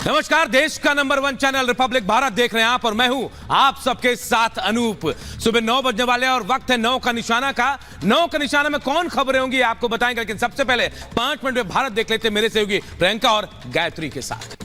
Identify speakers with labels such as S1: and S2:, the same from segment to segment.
S1: नमस्कार, देश का नंबर 1 चैनल रिपब्लिक भारत देख रहे हैं आप और मैं हूं आप सबके साथ अनूप। सुबह 9 बजने वाले और वक्त है 9 का निशाना का। 9 का निशाना में कौन खबरें होंगी आपको बताएंगे, लेकिन सबसे पहले 5 मिनट में भारत देख लेते मेरे सहयोगी प्रियंका और गायत्री के साथ।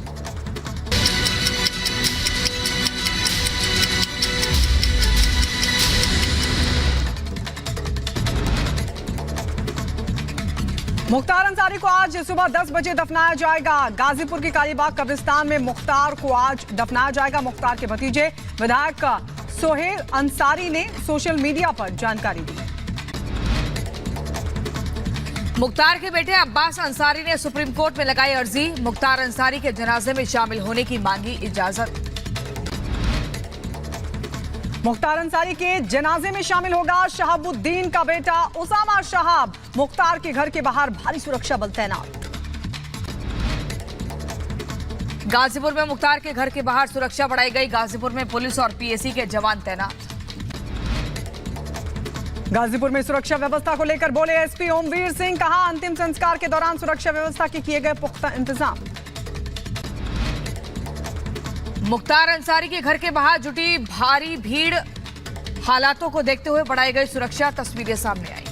S2: मुख्तार अंसारी को आज सुबह 10 बजे दफनाया जाएगा। गाजीपुर की कालीबाग कब्रिस्तान में मुख्तार को आज दफनाया जाएगा। मुख्तार के भतीजे विधायक सोहेल अंसारी ने सोशल मीडिया पर जानकारी दी।
S3: मुख्तार के बेटे अब्बास अंसारी ने सुप्रीम कोर्ट में लगाई अर्जी। मुख्तार अंसारी के जनाजे में शामिल होने की मांगी इजाजत।
S2: मुख्तार अंसारी के जनाजे में शामिल होगा शहाबुद्दीन का बेटा उसामा शहाब। मुख्तार के घर के बाहर भारी सुरक्षा बल तैनात।
S3: गाजीपुर में मुख्तार के घर के बाहर सुरक्षा बढ़ाई गई। गाजीपुर में पुलिस और पीएसी के जवान तैनात।
S2: गाजीपुर में सुरक्षा व्यवस्था को लेकर बोले एसपी ओमवीर सिंह। कहा, अंतिम संस्कार के दौरान सुरक्षा व्यवस्था के किए गए पुख्ता इंतजाम।
S3: मुख्तार अंसारी के घर के बाहर जुटी भारी भीड़, हालातों को देखते हुए बढ़ाई गई सुरक्षा। तस्वीरें सामने आई।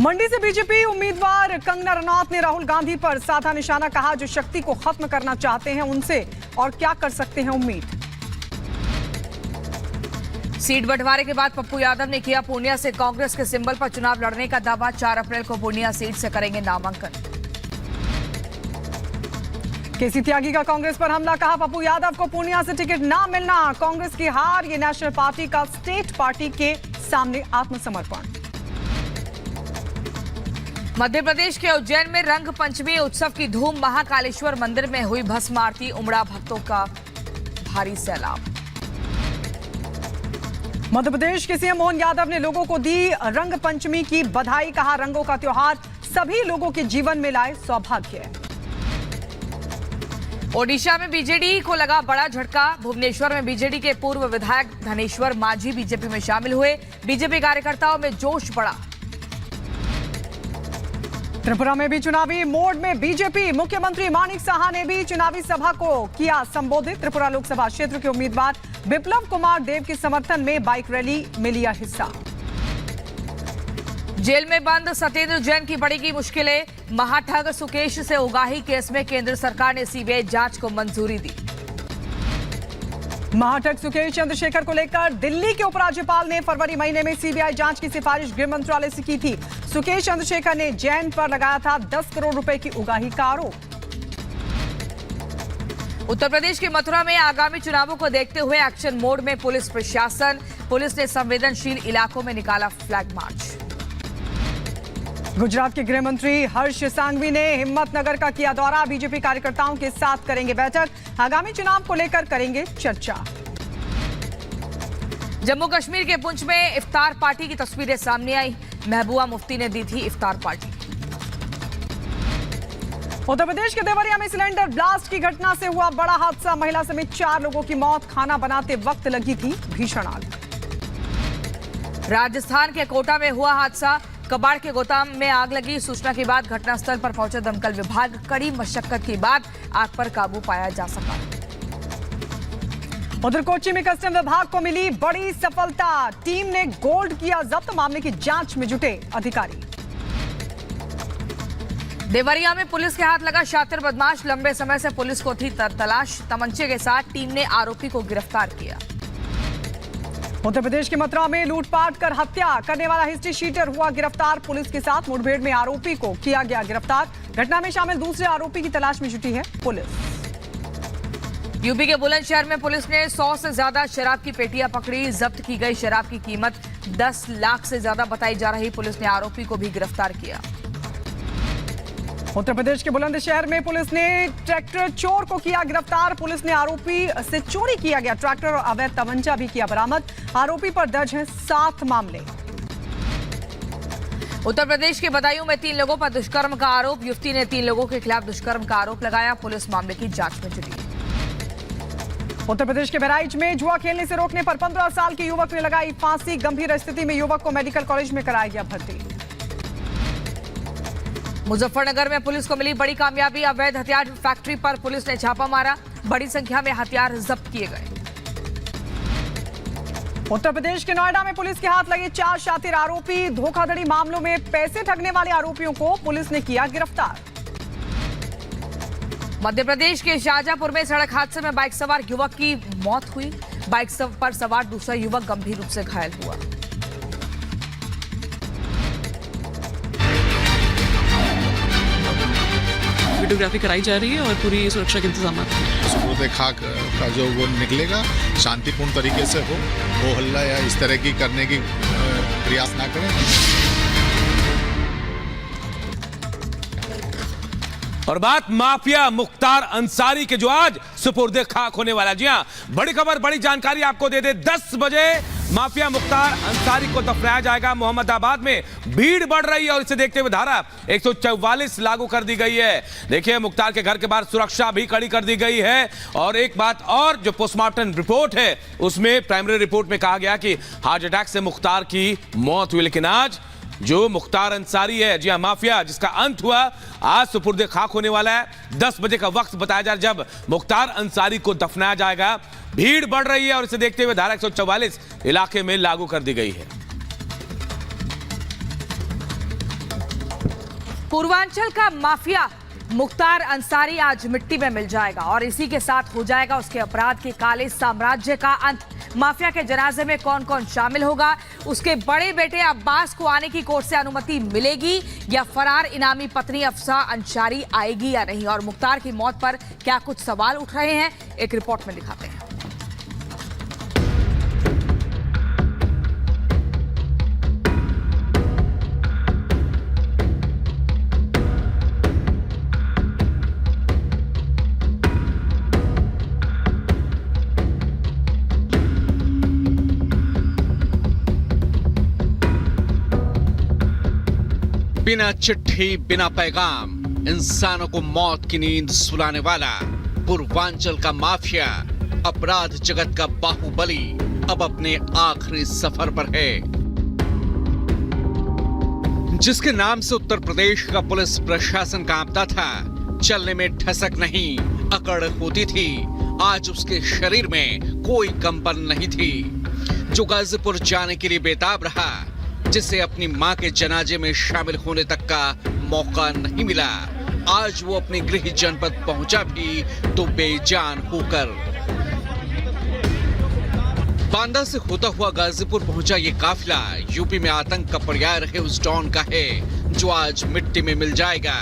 S2: मंडी से बीजेपी उम्मीदवार कंगना रनौत ने राहुल गांधी पर साधा निशाना। कहा, जो शक्ति को खत्म करना चाहते हैं उनसे और क्या कर सकते हैं उम्मीद।
S3: सीट बंटवारे के बाद पप्पू यादव ने किया पूर्णिया से कांग्रेस के सिंबल पर चुनाव लड़ने का दावा। 4 अप्रैल को पूर्णिया सीट से करेंगे नामांकन।
S2: केसी त्यागी का कांग्रेस पर हमला। कहा, पप्पू यादव को पूर्णिया से टिकट ना मिलना कांग्रेस की हार। ये नेशनल पार्टी का स्टेट पार्टी के सामने आत्मसमर्पण।
S3: मध्य प्रदेश के उज्जैन में रंग पंचमी उत्सव की धूम। महाकालेश्वर मंदिर में हुई भस्म आरती। उमड़ा भक्तों का भारी सैलाब।
S2: मध्य प्रदेश के सीएम मोहन यादव ने लोगों को दी रंग पंचमी की बधाई। कहा, रंगों का त्योहार सभी लोगों के जीवन में लाए सौभाग्य।
S3: ओडिशा में बीजेडी को लगा बड़ा झटका। भुवनेश्वर में बीजेडी के पूर्व विधायक धनेश्वर माझी बीजेपी में शामिल हुए। बीजेपी कार्यकर्ताओं में जोश बढ़ा।
S2: त्रिपुरा में भी चुनावी मोड में बीजेपी। मुख्यमंत्री मानिक साहा ने भी चुनावी सभा को किया संबोधित। त्रिपुरा लोकसभा क्षेत्र के उम्मीदवार बिप्लब कुमार देव के समर्थन में बाइक रैली में लिया हिस्सा।
S3: जेल में बंद सत्येंद्र जैन की बढ़ेगी मुश्किलें। महाठग सुकेश से उगाही केस में केंद्र सरकार ने सीबीआई जांच को मंजूरी दी।
S2: महाठग सुकेश चंद्रशेखर को लेकर दिल्ली के उपराज्यपाल ने फरवरी महीने में सीबीआई जांच की सिफारिश गृह मंत्रालय से की थी। सुकेश चंद्रशेखर ने जैन पर लगाया था 10 करोड़ रुपए की उगाही का आरोप।
S3: उत्तर प्रदेश के मथुरा में आगामी चुनावों को देखते हुए एक्शन मोड में पुलिस प्रशासन। पुलिस ने संवेदनशील इलाकों में निकाला फ्लैग मार्च।
S2: गुजरात के गृह मंत्री हर्ष सांघवी ने हिम्मतनगर का किया दौरा। बीजेपी कार्यकर्ताओं के साथ करेंगे बैठक। आगामी चुनाव को लेकर करेंगे चर्चा।
S3: जम्मू कश्मीर के पुंछ में इफ्तार पार्टी की तस्वीरें सामने आई। महबूबा मुफ्ती ने दी थी इफ्तार पार्टी।
S2: उत्तर प्रदेश के देवरिया में सिलेंडर ब्लास्ट की घटना से हुआ बड़ा हादसा। महिला समेत 4 लोगों की मौत। खाना बनाते वक्त लगी थी भीषण आग।
S3: राजस्थान के कोटा में हुआ हादसा। कबाड़ के गोदाम में आग लगी। सूचना के बाद घटनास्थल पर पहुंचे दमकल विभाग। कड़ी मशक्कत के बाद आग पर काबू पाया जा सका।
S2: उधर कोच्चि में कस्टम विभाग को मिली बड़ी सफलता। टीम ने गोल्ड किया जब्त। मामले की जांच में जुटे अधिकारी।
S3: देवरिया में पुलिस के हाथ लगा शातिर बदमाश। लंबे समय से पुलिस को थी तलाश। तमंचे के साथ टीम ने आरोपी को गिरफ्तार किया।
S2: उत्तर प्रदेश के मथुरा में लूटपाट कर हत्या करने वाला हिस्ट्री शीटर हुआ गिरफ्तार। पुलिस के साथ मुठभेड़ में आरोपी को किया गया गिरफ्तार। घटना में शामिल दूसरे आरोपी की तलाश में जुटी है पुलिस।
S3: यूपी के बुलंदशहर में पुलिस ने 100 से ज्यादा शराब की पेटियां पकड़ी। जब्त की गई शराब की कीमत 10 लाख से ज्यादा बताई जा रही। पुलिस ने आरोपी को भी गिरफ्तार किया।
S2: उत्तर प्रदेश के बुलंदशहर में पुलिस ने ट्रैक्टर चोर को किया गिरफ्तार। पुलिस ने आरोपी से चोरी किया गया ट्रैक्टर और अवैध तमंचा भी किया बरामद। आरोपी पर दर्ज है 7 मामले।
S3: उत्तर प्रदेश के बदायूं में 3 लोगों पर दुष्कर्म का आरोप। युवती ने 3 लोगों के खिलाफ दुष्कर्म का आरोप लगाया। पुलिस मामले की जांच में जुटी।
S2: उत्तर प्रदेश के बहराइच में जुआ खेलने से रोकने पर 15 साल के युवक ने लगाई फांसी। गंभीर स्थिति में युवक को मेडिकल कॉलेज में कराया गया भर्ती।
S3: मुजफ्फरनगर में पुलिस को मिली बड़ी कामयाबी। अवैध हथियार फैक्ट्री पर पुलिस ने छापा मारा। बड़ी संख्या में हथियार जब्त किए गए।
S2: उत्तर प्रदेश के नोएडा में पुलिस के हाथ लगे 4 शातिर आरोपी। धोखाधड़ी मामलों में पैसे ठगने वाले आरोपियों को पुलिस ने किया गिरफ्तार।
S3: मध्य प्रदेश के शाहजहांपुर में सड़क हादसे में बाइक सवार युवक की मौत हुई। बाइक पर सवार दूसरा युवक गंभीर रूप से घायल हुआ।
S4: वीडियोग्राफी कराई जा रही है और पूरी सुरक्षा के इंतजाम हैं।
S5: सुपुर्द खाक का जो वो निकलेगा शांतिपूर्ण तरीके से हो हल्ला या इस तरह की करने की प्रयास ना करें।
S1: और बात माफिया मुख्तार अंसारी के जो आज सुपुर्द खाक होने वाला। जी हां, बड़ी खबर, बड़ी जानकारी आपको दे दे। 10 बजे माफिया मुख्तार अंसारी को दफनाया जाएगा। मोहम्मदाबाद में भीड़ बढ़ रही है और इसे देखते हुए धारा 144 लागू कर दी गई है। देखिए, मुख्तार के घर के बाहर सुरक्षा भी कड़ी कर दी गई है। और एक बात और, जो पोस्टमार्टम रिपोर्ट है उसमें प्राइमरी रिपोर्ट में कहा गया कि हार्ट अटैक से मुख्तार की मौत हुई। लेकिन आज जो मुख्तार अंसारी है, जी हां, माफिया जिसका अंत हुआ, आज सुपुर्द खाक होने वाला है। 10 बजे का वक्त बताया जा रहा है जब मुख्तार अंसारी को दफनाया जाएगा। भीड़ बढ़ रही है और इसे देखते हुए धारा 144 इलाके में लागू कर दी गई है।
S3: पूर्वांचल का माफिया मुख्तार अंसारी आज मिट्टी में मिल जाएगा और इसी के साथ हो जाएगा उसके अपराध के काले साम्राज्य का अंत। माफिया के जनाजे में कौन कौन शामिल होगा? उसके बड़े बेटे अब्बास को आने की कोर्ट से अनुमति मिलेगी या फरार इनामी पत्नी अफसा अंसारी आएगी या नहीं? और मुख्तार की मौत पर क्या कुछ सवाल उठ रहे हैं, एक रिपोर्ट में दिखाते हैं।
S6: बिना चिट्ठी बिना पैगाम इंसानों को मौत की नींद सुलाने वाला पूर्वांचल का माफिया, अपराध जगत का बाहुबली, अब अपने आखिरी सफर पर है। जिसके नाम से उत्तर प्रदेश का पुलिस प्रशासन कांपता था, चलने में ठसक नहीं, अकड़ होती थी। आज उसके शरीर में कोई कंपन नहीं थी। जो गाजीपुर जाने के लिए बेताब रहा, जिसे अपनी मां के जनाजे में शामिल होने तक का मौका नहीं मिला, आज वो अपने गृह जनपद पहुंचा भी तो बेजान होकर। बांदा से होता हुआ गाजीपुर पहुंचा ये काफिला यूपी में आतंक का पर्याय रहे उस डॉन का है जो आज मिट्टी में मिल जाएगा।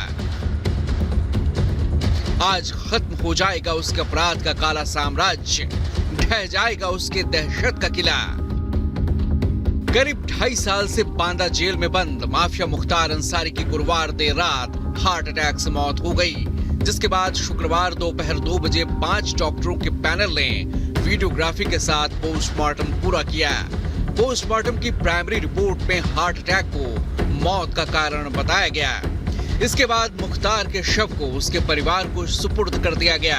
S6: आज खत्म हो जाएगा उसके अपराध का काला साम्राज्य, ढह जाएगा उसके दहशत का किला। करीब 2.5 साल से बांदा जेल में बंद माफिया मुख्तार अंसारी की गुरुवार देर रात हार्ट अटैक से मौत हो गई, जिसके बाद शुक्रवार दोपहर 2 बजे 5 डॉक्टरों के पैनल ने वीडियोग्राफी के साथ पोस्टमार्टम पूरा किया। पोस्टमार्टम की प्राइमरी रिपोर्ट में हार्ट अटैक को मौत का कारण बताया गया। इसके बाद मुख्तार के शव को उसके परिवार को सुपुर्द कर दिया गया।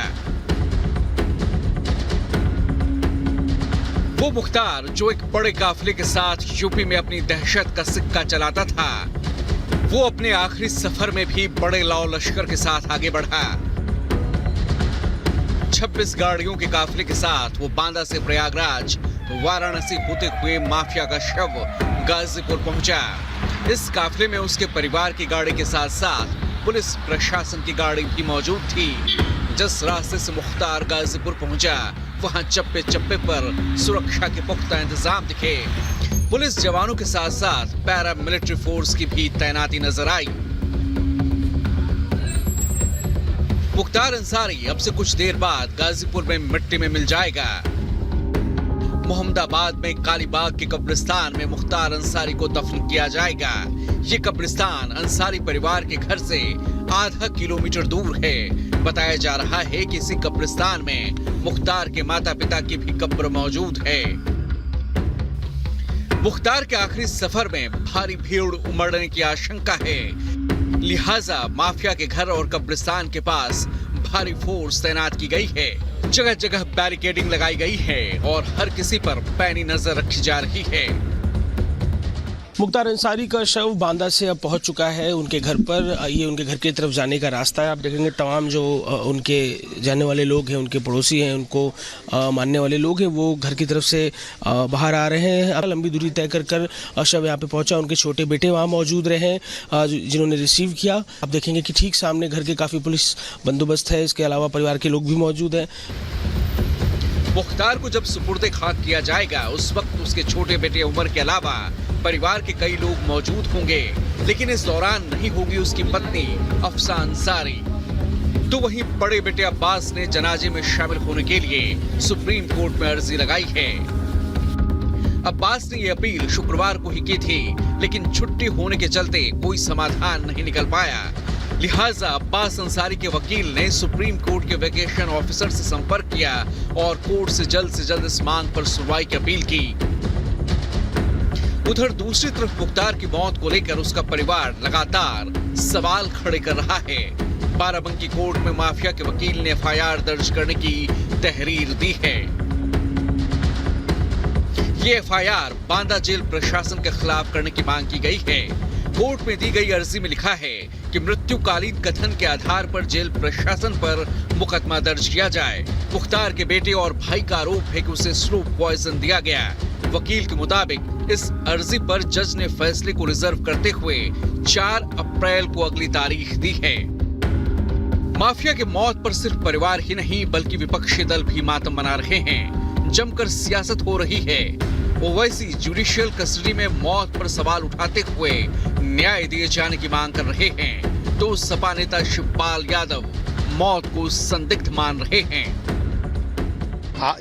S6: वो मुख्तार जो एक बड़े काफिले के साथ यूपी में अपनी दहशत का सिक्का चलाता था, वो अपने आखिरी सफर में भी बड़े लाओ लश्कर के साथ आगे बढ़ा। 26 गाड़ियों के काफिले के साथ वो बांदा से प्रयागराज, वाराणसी होते हुए माफिया का शव गाजीपुर पहुंचा। इस काफिले में उसके परिवार की गाड़ी के साथ साथ पुलिस प्रशासन की गाड़ी भी मौजूद थी। जिस रास्ते से मुख्तार गाजीपुर पहुंचा, वहां चप्पे चप्पे पर सुरक्षा के पुख्ता इंतजाम दिखे। पुलिस जवानों के साथ साथ पैरा मिलिट्री फोर्स की भी तैनाती नजर आई। मुख्तार अंसारी अब से कुछ देर बाद गाजीपुर में मिट्टी में मिल जाएगा। मोहम्मदाबाद में कालीबाग के कब्रिस्तान में मुख्तार अंसारी को दफन किया जाएगा। ये कब्रिस्तान अंसारी परिवार के घर से आधा किलोमीटर दूर है। बताया जा रहा है कि इसी कब्रिस्तान में मुख्तार के माता पिता की भी कब्र मौजूद है। मुख्तार के आखिरी सफर में भारी भीड़ उमड़ने की आशंका है, लिहाजा माफिया के घर और कब्रिस्तान के पास भारी फोर्स तैनात की गई है। जगह जगह बैरिकेडिंग लगाई गई है और हर किसी पर पैनी नजर रखी जा रही है।
S7: मुख्तार अंसारी का शव बांदा से अब पहुंच चुका है उनके घर पर। ये उनके घर की तरफ जाने का रास्ता है। आप देखेंगे तमाम जो उनके जाने वाले लोग हैं, उनके पड़ोसी हैं, उनको मानने वाले लोग हैं, वो घर की तरफ से बाहर आ रहे हैं। लंबी दूरी तय कर शव यहाँ पे पहुंचा। उनके छोटे बेटे वहाँ मौजूद रहे जिन्होंने रिसीव किया। आप देखेंगे कि ठीक सामने घर के काफ़ी पुलिस बंदोबस्त है। इसके अलावा परिवार के लोग भी मौजूद हैं।
S6: मुख्तार को जब सुपुर्दे खाक किया जाएगा उस वक्त उसके छोटे बेटे उमर के अलावा परिवार के कई लोग मौजूद होंगे, लेकिन इस दौरान नहीं होगी उसकी पत्नी अफसा अंसारी। तो वहीं बड़े बेटे अब्बास ने जनाजे में शामिल होने के लिए सुप्रीम कोर्ट में अर्जी लगाई है। अब्बास ने ये अपील शुक्रवार को ही की थी, लेकिन छुट्टी होने के चलते कोई समाधान नहीं निकल पाया। लिहाजा अब्बास अंसारी के वकील ने सुप्रीम कोर्ट के वेकेशन ऑफिसर से संपर्क किया और कोर्ट से जल्द इस मांग पर सुनवाई की अपील की। उधर दूसरी तरफ मुख्तार की मौत को लेकर उसका परिवार लगातार सवाल खड़े कर रहा है। बाराबंकी कोर्ट में माफिया के वकील ने एफआईआर दर्ज करने की तहरीर दी है। ये एफआईआर बांदा जेल प्रशासन के खिलाफ करने की मांग की गई है। कोर्ट में दी गई अर्जी में लिखा है कि मृत्युकालीन कथन के आधार पर जेल प्रशासन पर मुकदमा दर्ज किया जाए। मुख्तार के बेटे और भाई का आरोप है कि उसे स्लो पॉइजन दिया गया। वकील के मुताबिक इस अर्जी पर जज ने फैसले को रिजर्व करते हुए 4 अप्रैल को अगली तारीख दी है। माफिया के मौत पर सिर्फ परिवार ही नहीं बल्कि विपक्षी दल भी मातम मना रहे हैं। जमकर सियासत हो रही है। ओवैसी जुडिशियल कस्टडी में मौत पर सवाल उठाते हुए न्याय दिए जाने की मांग कर रहे हैं, तो सपा नेता शिवपाल यादव मौत को संदिग्ध मान रहे हैं।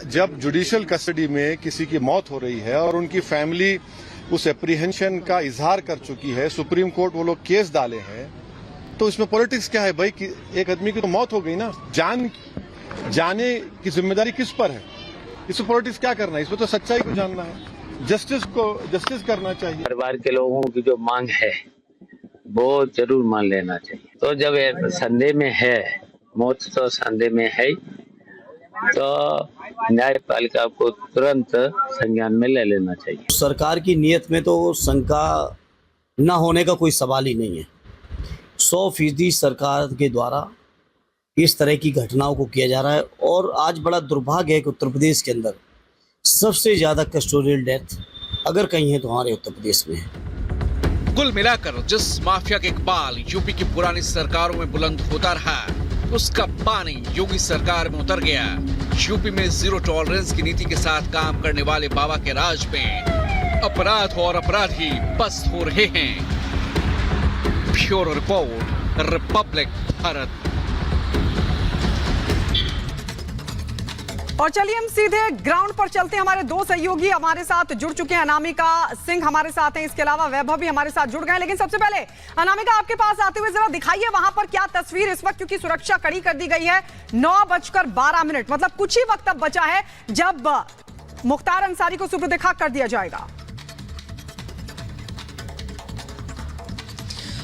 S8: जब जुडिशियल कस्टडी में किसी की मौत हो रही है और उनकी फैमिली उस एप्रीहेंशन का इजहार कर चुकी है, सुप्रीम कोर्ट वो लोग केस डाले हैं, तो इसमें पॉलिटिक्स क्या है भाई? कि एक आदमी की तो मौत हो गई ना, जाने की जिम्मेदारी किस पर है? इसमें पॉलिटिक्स क्या करना है? इसमें तो सच्चाई को जानना है, जस्टिस करना चाहिए।
S9: परिवार के लोगों की जो मांग है वो जरूर मान लेना चाहिए। तो जब संदेह में है, मौत तो संदेह में है, तो न्यायपालिका को तुरंत संज्ञान में ले लेना चाहिए।
S10: सरकार की नीयत में तो शंका न होने का कोई सवाल ही नहीं है। 100% सरकार के द्वारा इस तरह की घटनाओं को किया जा रहा है। और आज बड़ा दुर्भाग्य है कि उत्तर प्रदेश के अंदर सबसे ज्यादा कस्टोडियल डेथ अगर कहीं है तो हमारे उत्तर प्रदेश में है।
S6: कुल मिलाकर जिस माफिया के इकबाल यूपी की पुरानी सरकारों में बुलंद होता रहा, उसका पानी योगी सरकार में उतर गया। यूपी में जीरो टॉलरेंस की नीति के साथ काम करने वाले बाबा के राज में अपराध और अपराधी पस्त हो रहे हैं। Bureau report, Republic Bharat.
S2: और चलिए हम सीधे ग्राउंड पर चलते हैं। हमारे 2 सहयोगी हमारे साथ जुड़ चुके हैं। अनामिका सिंह हमारे साथ हैं, इसके अलावा वैभव भी हमारे साथ जुड़ गए। लेकिन सबसे पहले अनामिका, आपके पास आते हुए जरा दिखाइए वहां पर क्या तस्वीर इस वक्त, क्योंकि सुरक्षा कड़ी कर दी गई है। 9:12 मतलब कुछ ही वक्त अब बचा है जब मुख्तार अंसारी को सुपुर्द खाक कर दिया जाएगा।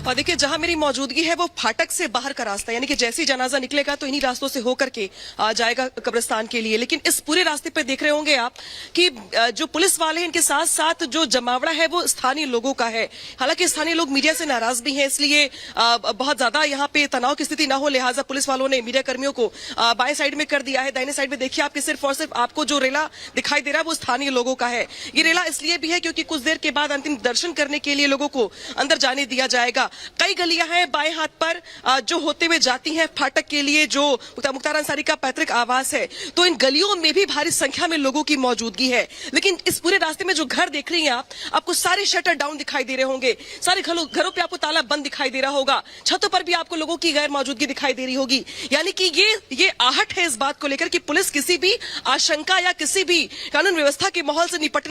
S11: और देखिए, जहां मेरी मौजूदगी है वो फाटक से बाहर का रास्ता, यानी कि जैसे ही जनाजा निकलेगा तो इन्हीं रास्तों से होकर के आ जाएगा कब्रिस्तान के लिए। लेकिन इस पूरे रास्ते पे देख रहे होंगे आप कि जो पुलिस वाले हैं, इनके साथ साथ जो जमावड़ा है वो स्थानीय लोगों का है। हालांकि स्थानीय लोग मीडिया से नाराज भी हैं, इसलिए बहुत ज्यादा यहाँ पे तनाव की स्थिति ना हो, लिहाजा पुलिस वालों ने मीडिया कर्मियों को बाएं साइड में कर दिया है। दाहिने साइड में देखिए आपके सिर्फ और सिर्फ आपको जो रेला दिखाई दे रहा है वो स्थानीय लोगों का है। ये रेला इसलिए भी है क्योंकि कुछ देर के बाद अंतिम दर्शन करने के लिए लोगों को अंदर जाने दिया जाएगा। कई गलियां हैं बाएं हाथ पर जो होते हुए जाती हैं फाटक के लिए, जो मुख्तार अंसारी का पैतृक आवास है। तो इन गलियों में भी भारी संख्या में लोगों की मौजूदगी है। लेकिन इस पूरे रास्ते में जो घर देख रही हैं आप, आपको सारे शटर डाउन दिखाई दे रहे होंगे, सारे घरों पे आपको ताला बंद दिखाई दे रहा होगा, छतों पर भी आपको लोगों की गैर मौजूदगी दिखाई दे रही होगी। यानी कि ये आहट है इस बात को लेकर कि पुलिस किसी भी आशंका या किसी भी कानून व्यवस्था के माहौल से निपट